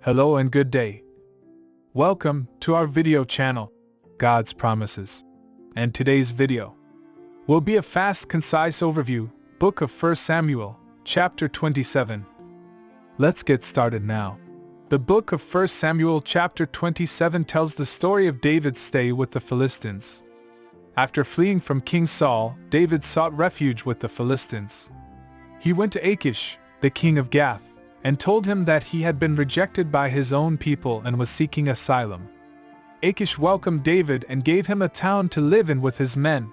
Hello and good day. Welcome to our video channel, God's Promises. And today's video will be a fast, concise overview, book of 1 Samuel, chapter 27. Let's get started now. The book of 1 Samuel chapter 27 tells the story of David's stay with the Philistines. After fleeing from King Saul, David sought refuge with the Philistines. He went to Achish, the king of Gath, and told him that he had been rejected by his own people and was seeking asylum. Achish welcomed David and gave him a town to live in with his men.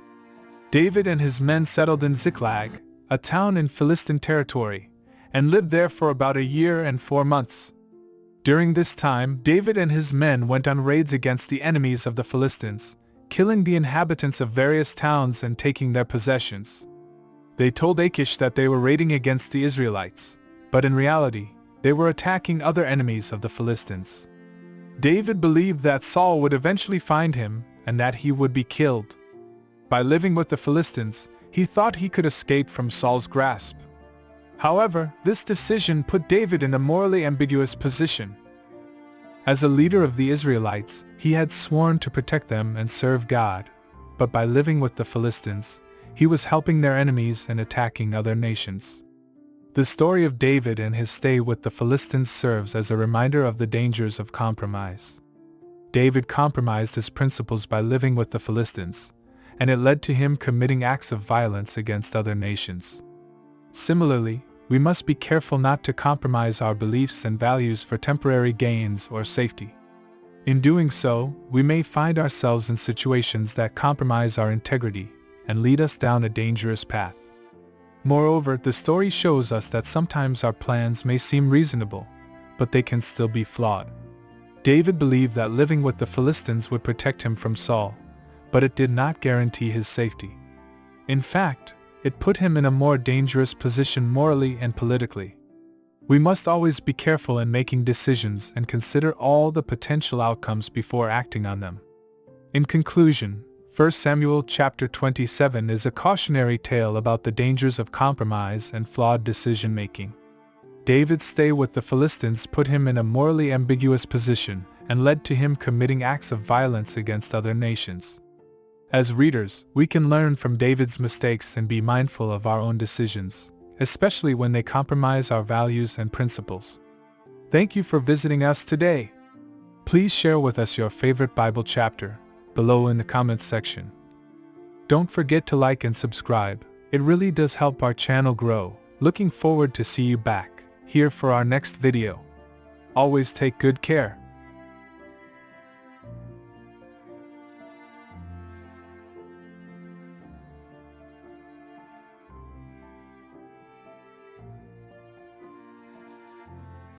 David and his men settled in Ziklag, a town in Philistine territory, and lived there for about a year and 4 months. During this time, David and his men went on raids against the enemies of the Philistines, killing the inhabitants of various towns and taking their possessions. They told Achish that they were raiding against the Israelites, but in reality, they were attacking other enemies of the Philistines. David believed that Saul would eventually find him and that he would be killed. By living with the Philistines, he thought he could escape from Saul's grasp. However, this decision put David in a morally ambiguous position. As a leader of the Israelites, he had sworn to protect them and serve God, but by living with the Philistines, he was helping their enemies and attacking other nations. The story of David and his stay with the Philistines serves as a reminder of the dangers of compromise. David compromised his principles by living with the Philistines, and it led to him committing acts of violence against other nations. Similarly, we must be careful not to compromise our beliefs and values for temporary gains or safety. In doing so, we may find ourselves in situations that compromise our integrity and lead us down a dangerous path. Moreover, the story shows us that sometimes our plans may seem reasonable, but they can still be flawed. David believed that living with the Philistines would protect him from Saul, but it did not guarantee his safety. In fact, it put him in a more dangerous position morally and politically. We must always be careful in making decisions and consider all the potential outcomes before acting on them. In conclusion, 1 Samuel chapter 27 is a cautionary tale about the dangers of compromise and flawed decision-making. David's stay with the Philistines put him in a morally ambiguous position and led to him committing acts of violence against other nations. As readers, we can learn from David's mistakes and be mindful of our own decisions, especially when they compromise our values and principles. Thank you for visiting us today. Please share with us your favorite Bible chapter below in the comments section. Don't forget to like and subscribe. It really does help our channel grow. Looking forward to see you back here for our next video. Always take good care.